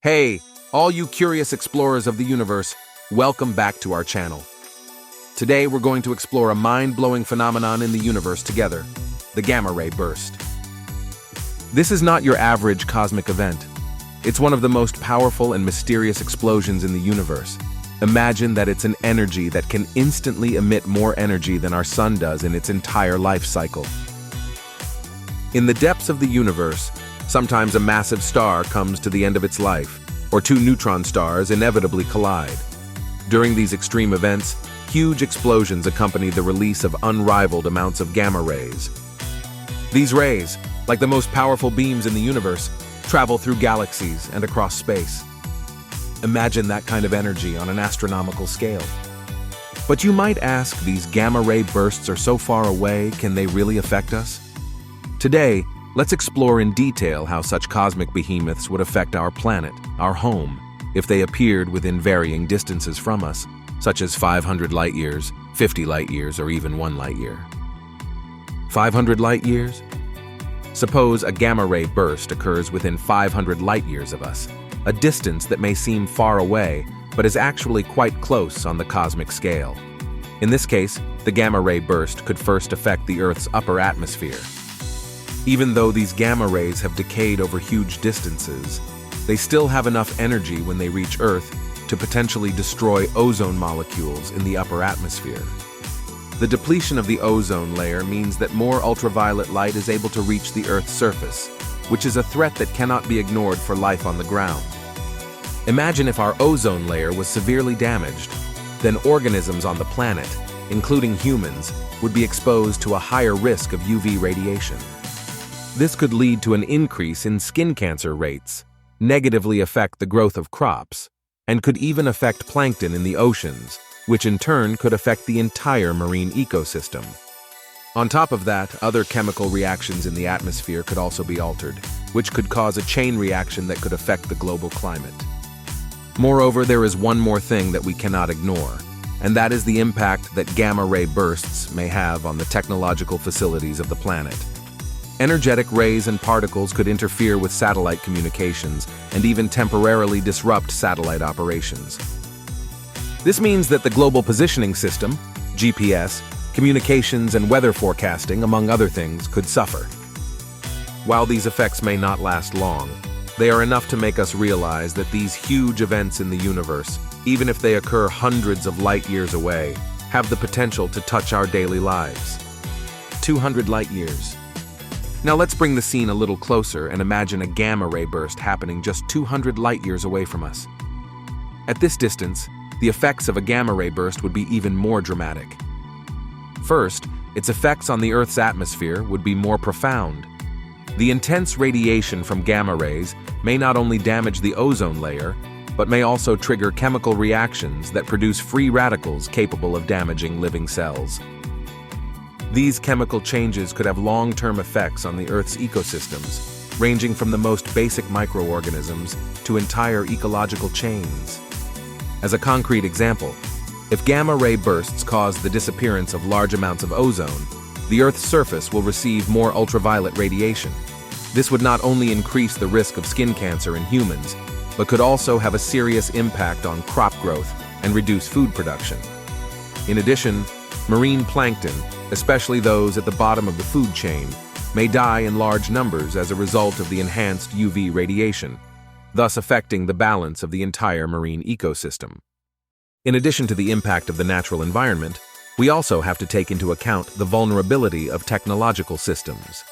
Hey, all you curious explorers of the universe, welcome back to our channel. Today we're going to explore a mind-blowing phenomenon in the universe together, the gamma ray burst. This is not your average cosmic event. It's one of the most powerful and mysterious explosions in the universe. Imagine that it's an energy that can instantly emit more energy than our sun does in its entire life cycle. In the depths of the universe, sometimes a massive star comes to the end of its life, or two neutron stars inevitably collide. During these extreme events, huge explosions accompany the release of unrivaled amounts of gamma rays. These rays, like the most powerful beams in the universe, travel through galaxies and across space. Imagine that kind of energy on an astronomical scale. But you might ask, these gamma ray bursts are so far away, can they really affect us? Today, let's explore in detail how such cosmic behemoths would affect our planet, our home, if they appeared within varying distances from us, such as 500 light-years, 50 light-years, or even 1 light-year. 500 light-years? Suppose a gamma-ray burst occurs within 500 light-years of us, a distance that may seem far away, but is actually quite close on the cosmic scale. In this case, the gamma-ray burst could first affect the Earth's upper atmosphere. Even though these gamma rays have decayed over huge distances, they still have enough energy when they reach Earth to potentially destroy ozone molecules in the upper atmosphere. The depletion of the ozone layer means that more ultraviolet light is able to reach the Earth's surface, which is a threat that cannot be ignored for life on the ground. Imagine if our ozone layer was severely damaged, then organisms on the planet, including humans, would be exposed to a higher risk of UV radiation. This could lead to an increase in skin cancer rates, negatively affect the growth of crops, and could even affect plankton in the oceans, which in turn could affect the entire marine ecosystem. On top of that, other chemical reactions in the atmosphere could also be altered, which could cause a chain reaction that could affect the global climate. Moreover, there is one more thing that we cannot ignore, and that is the impact that gamma-ray bursts may have on the technological facilities of the planet. Energetic rays and particles could interfere with satellite communications and even temporarily disrupt satellite operations. This means that the Global Positioning System, GPS, communications and weather forecasting, among other things, could suffer. While these effects may not last long, they are enough to make us realize that these huge events in the universe, even if they occur hundreds of light-years away, have the potential to touch our daily lives. 200 light-years. Now let's bring the scene a little closer and imagine a gamma-ray burst happening just 200 light-years away from us. At this distance, the effects of a gamma-ray burst would be even more dramatic. First, its effects on the Earth's atmosphere would be more profound. The intense radiation from gamma rays may not only damage the ozone layer, but may also trigger chemical reactions that produce free radicals capable of damaging living cells. These chemical changes could have long-term effects on the Earth's ecosystems, ranging from the most basic microorganisms to entire ecological chains. As a concrete example, if gamma-ray bursts cause the disappearance of large amounts of ozone, the Earth's surface will receive more ultraviolet radiation. This would not only increase the risk of skin cancer in humans, but could also have a serious impact on crop growth and reduce food production. In addition, marine plankton, especially those at the bottom of the food chain, may die in large numbers as a result of the enhanced UV radiation, thus affecting the balance of the entire marine ecosystem. In addition to the impact of the natural environment, we also have to take into account the vulnerability of technological systems.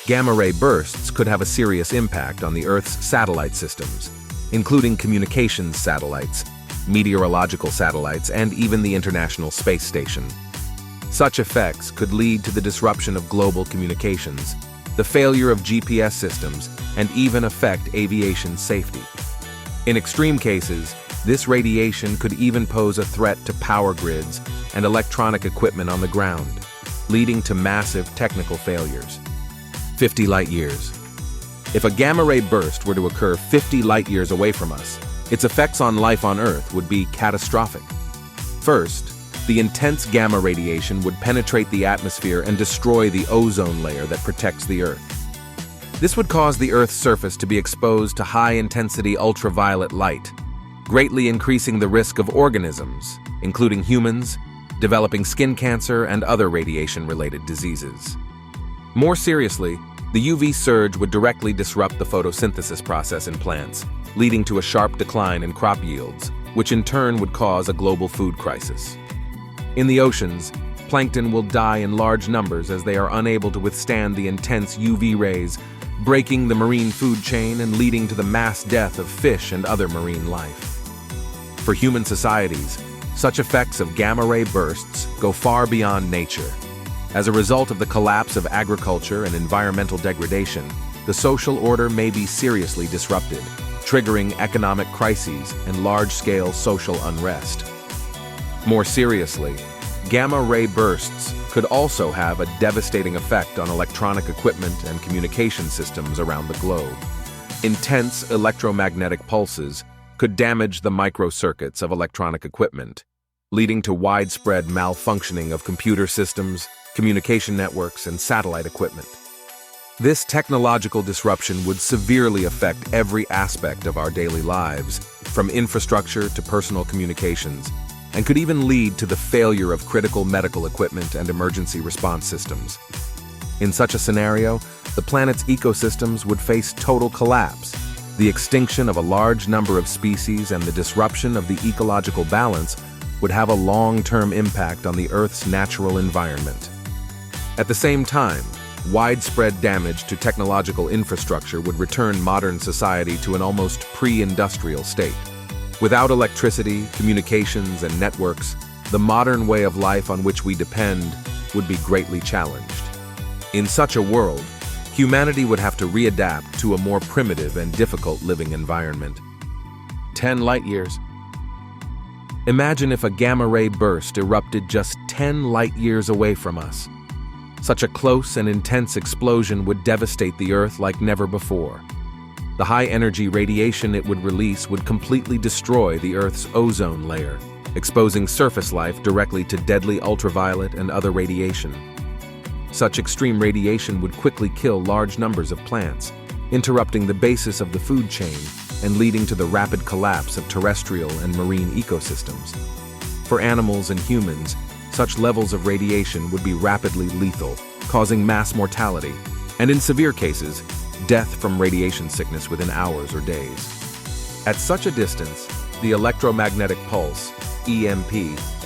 Gamma-ray bursts could have a serious impact on the Earth's satellite systems, including communications satellites, meteorological satellites, and even the International Space Station. Such effects could lead to the disruption of global communications, the failure of GPS systems, and even affect aviation safety. In extreme cases, this radiation could even pose a threat to power grids and electronic equipment on the ground, leading to massive technical failures. 50 light-years. If a gamma-ray burst were to occur 50 light-years away from us, its effects on life on Earth would be catastrophic. First, the intense gamma radiation would penetrate the atmosphere and destroy the ozone layer that protects the Earth. This would cause the Earth's surface to be exposed to high-intensity ultraviolet light, greatly increasing the risk of organisms, including humans, developing skin cancer and other radiation-related diseases. More seriously, the UV surge would directly disrupt the photosynthesis process in plants, leading to a sharp decline in crop yields, which in turn would cause a global food crisis. In the oceans, plankton will die in large numbers as they are unable to withstand the intense UV rays, breaking the marine food chain and leading to the mass death of fish and other marine life. For human societies, such effects of gamma-ray bursts go far beyond nature. As a result of the collapse of agriculture and environmental degradation, the social order may be seriously disrupted, triggering economic crises and large-scale social unrest. More seriously, gamma-ray bursts could also have a devastating effect on electronic equipment and communication systems around the globe. Intense electromagnetic pulses could damage the microcircuits of electronic equipment, leading to widespread malfunctioning of computer systems, communication networks, and satellite equipment. This technological disruption would severely affect every aspect of our daily lives, from infrastructure to personal communications, and could even lead to the failure of critical medical equipment and emergency response systems. In such a scenario, the planet's ecosystems would face total collapse. The extinction of a large number of species and the disruption of the ecological balance would have a long-term impact on the Earth's natural environment. At the same time, widespread damage to technological infrastructure would return modern society to an almost pre-industrial state. Without electricity, communications, and networks, the modern way of life on which we depend would be greatly challenged. In such a world, humanity would have to readapt to a more primitive and difficult living environment. 10 light-years. Imagine if a gamma-ray burst erupted just 10 light-years away from us. Such a close and intense explosion would devastate the Earth like never before. The high-energy radiation it would release would completely destroy the Earth's ozone layer, exposing surface life directly to deadly ultraviolet and other radiation. Such extreme radiation would quickly kill large numbers of plants, interrupting the basis of the food chain and leading to the rapid collapse of terrestrial and marine ecosystems. For animals and humans, such levels of radiation would be rapidly lethal, causing mass mortality, and in severe cases, death from radiation sickness within hours or days. At such a distance, the electromagnetic pulse, EMP,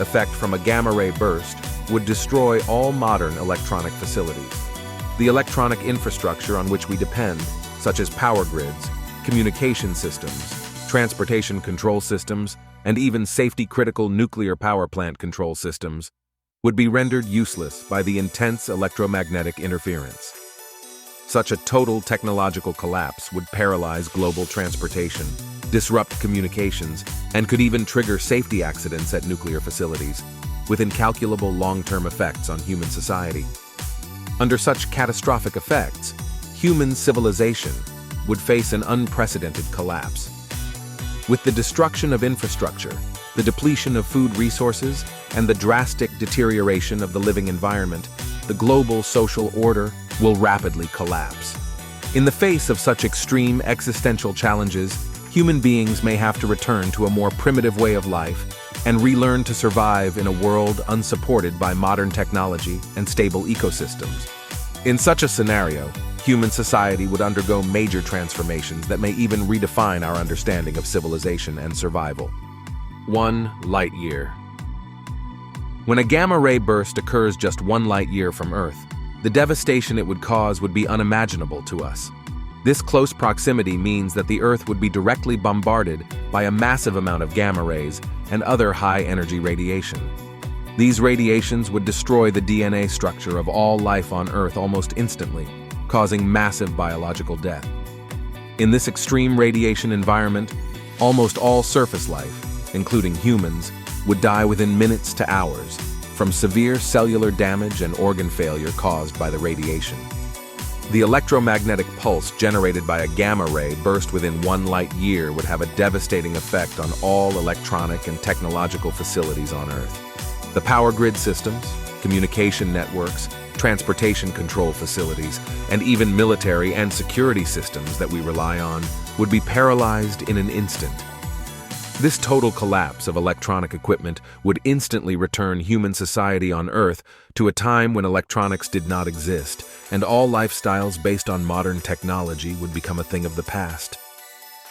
effect from a gamma-ray burst would destroy all modern electronic facilities. The electronic infrastructure on which we depend, such as power grids, communication systems, transportation control systems, and even safety-critical nuclear power plant control systems, would be rendered useless by the intense electromagnetic interference. Such a total technological collapse would paralyze global transportation, disrupt communications, and could even trigger safety accidents at nuclear facilities, with incalculable long-term effects on human society. Under such catastrophic effects, human civilization would face an unprecedented collapse. With the destruction of infrastructure, the depletion of food resources, and the drastic deterioration of the living environment, the global social order will rapidly collapse. In the face of such extreme existential challenges, human beings may have to return to a more primitive way of life and relearn to survive in a world unsupported by modern technology and stable ecosystems. In such a scenario, human society would undergo major transformations that may even redefine our understanding of civilization and survival. 1 light-year. When a gamma-ray burst occurs just 1 light-year from Earth, the devastation it would cause would be unimaginable to us. This close proximity means that the Earth would be directly bombarded by a massive amount of gamma rays and other high-energy radiation. These radiations would destroy the DNA structure of all life on Earth almost instantly, causing massive biological death. In this extreme radiation environment, almost all surface life, including humans, would die within minutes to hours from severe cellular damage and organ failure caused by the radiation. The electromagnetic pulse generated by a gamma ray burst within 1 light year would have a devastating effect on all electronic and technological facilities on Earth. The power grid systems, communication networks, transportation control facilities, and even military and security systems that we rely on would be paralyzed in an instant. This total collapse of electronic equipment would instantly return human society on Earth to a time when electronics did not exist, and all lifestyles based on modern technology would become a thing of the past.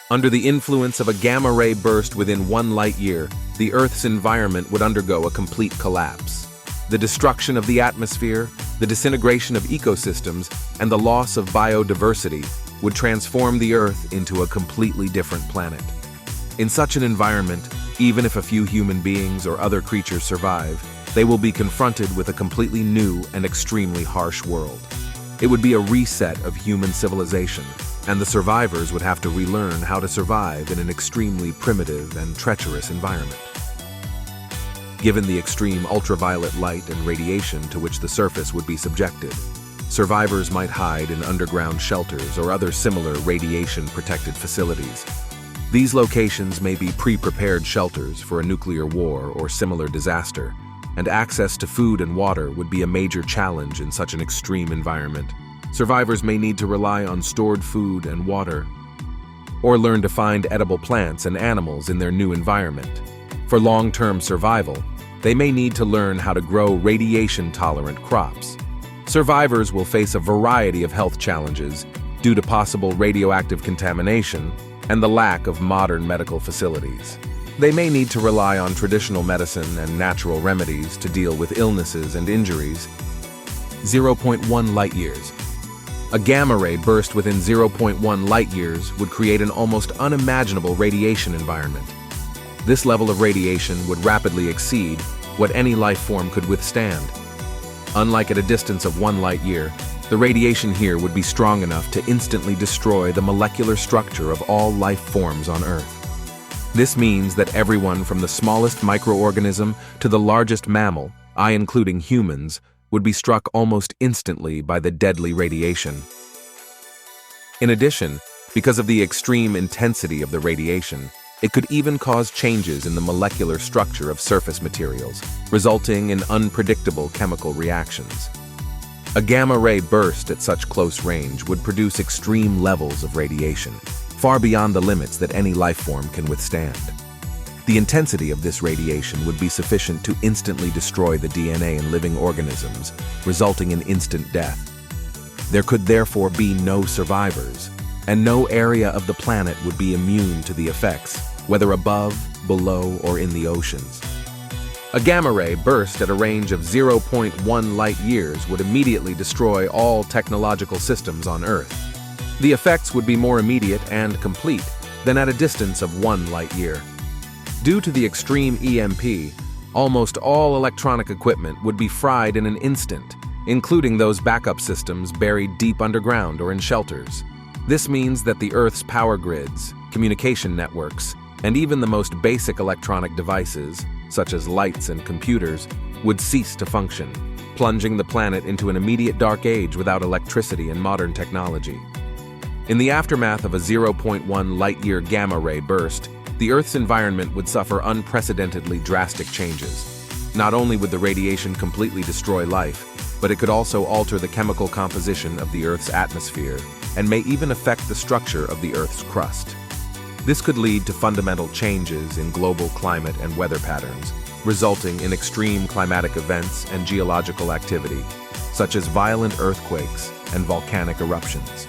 Under the influence of a gamma-ray burst within 1 light-year, the Earth's environment would undergo a complete collapse. The destruction of the atmosphere, the disintegration of ecosystems, and the loss of biodiversity would transform the Earth into a completely different planet. In such an environment, even if a few human beings or other creatures survive, they will be confronted with a completely new and extremely harsh world. It would be a reset of human civilization, and the survivors would have to relearn how to survive in an extremely primitive and treacherous environment. Given the extreme ultraviolet light and radiation to which the surface would be subjected, survivors might hide in underground shelters or other similar radiation-protected facilities. These locations may be pre-prepared shelters for a nuclear war or similar disaster, and access to food and water would be a major challenge in such an extreme environment. Survivors may need to rely on stored food and water, or learn to find edible plants and animals in their new environment. For long-term survival, they may need to learn how to grow radiation-tolerant crops. Survivors will face a variety of health challenges due to possible radioactive contamination and the lack of modern medical facilities. They may need to rely on traditional medicine and natural remedies to deal with illnesses and injuries. 0.1 light-years. A gamma-ray burst within 0.1 light-years would create an almost unimaginable radiation environment. This level of radiation would rapidly exceed what any life form could withstand. Unlike at a distance of 1 light-year, the radiation here would be strong enough to instantly destroy the molecular structure of all life forms on Earth. This means that everyone from the smallest microorganism to the largest mammal, including humans, would be struck almost instantly by the deadly radiation. In addition, because of the extreme intensity of the radiation, it could even cause changes in the molecular structure of surface materials, resulting in unpredictable chemical reactions. A gamma-ray burst at such close range would produce extreme levels of radiation, far beyond the limits that any life form can withstand. The intensity of this radiation would be sufficient to instantly destroy the DNA in living organisms, resulting in instant death. There could therefore be no survivors, and no area of the planet would be immune to the effects, whether above, below, or in the oceans. A gamma-ray burst at a range of 0.1 light-years would immediately destroy all technological systems on Earth. The effects would be more immediate and complete than at a distance of 1 light-year. Due to the extreme EMP, almost all electronic equipment would be fried in an instant, including those backup systems buried deep underground or in shelters. This means that the Earth's power grids, communication networks, and even the most basic electronic devices, such as lights and computers, would cease to function, plunging the planet into an immediate dark age without electricity and modern technology. In the aftermath of a 0.1 light-year gamma-ray burst, the Earth's environment would suffer unprecedentedly drastic changes. Not only would the radiation completely destroy life, but it could also alter the chemical composition of the Earth's atmosphere and may even affect the structure of the Earth's crust. This could lead to fundamental changes in global climate and weather patterns, resulting in extreme climatic events and geological activity, such as violent earthquakes and volcanic eruptions.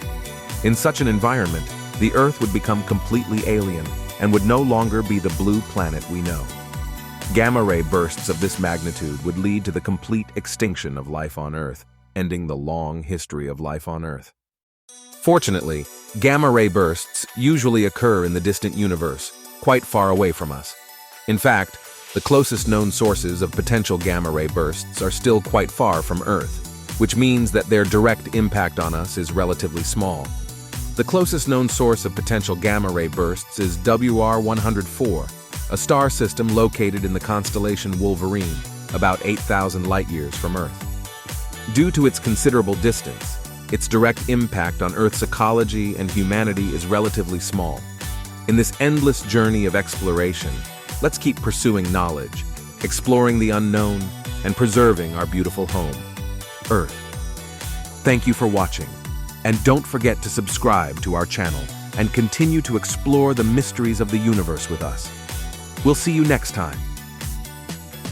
In such an environment, the Earth would become completely alien and would no longer be the blue planet we know. Gamma-ray bursts of this magnitude would lead to the complete extinction of life on Earth, ending the long history of life on Earth. Fortunately, gamma-ray bursts usually occur in the distant universe, quite far away from us. In fact, the closest known sources of potential gamma-ray bursts are still quite far from Earth, which means that their direct impact on us is relatively small. The closest known source of potential gamma-ray bursts is WR104, a star system located in the constellation Wolverine, about 8,000 light-years from Earth. Due to its considerable distance, its direct impact on Earth's ecology and humanity is relatively small. In this endless journey of exploration, let's keep pursuing knowledge, exploring the unknown, and preserving our beautiful home, Earth. Thank you for watching, and don't forget to subscribe to our channel and continue to explore the mysteries of the universe with us. We'll see you next time.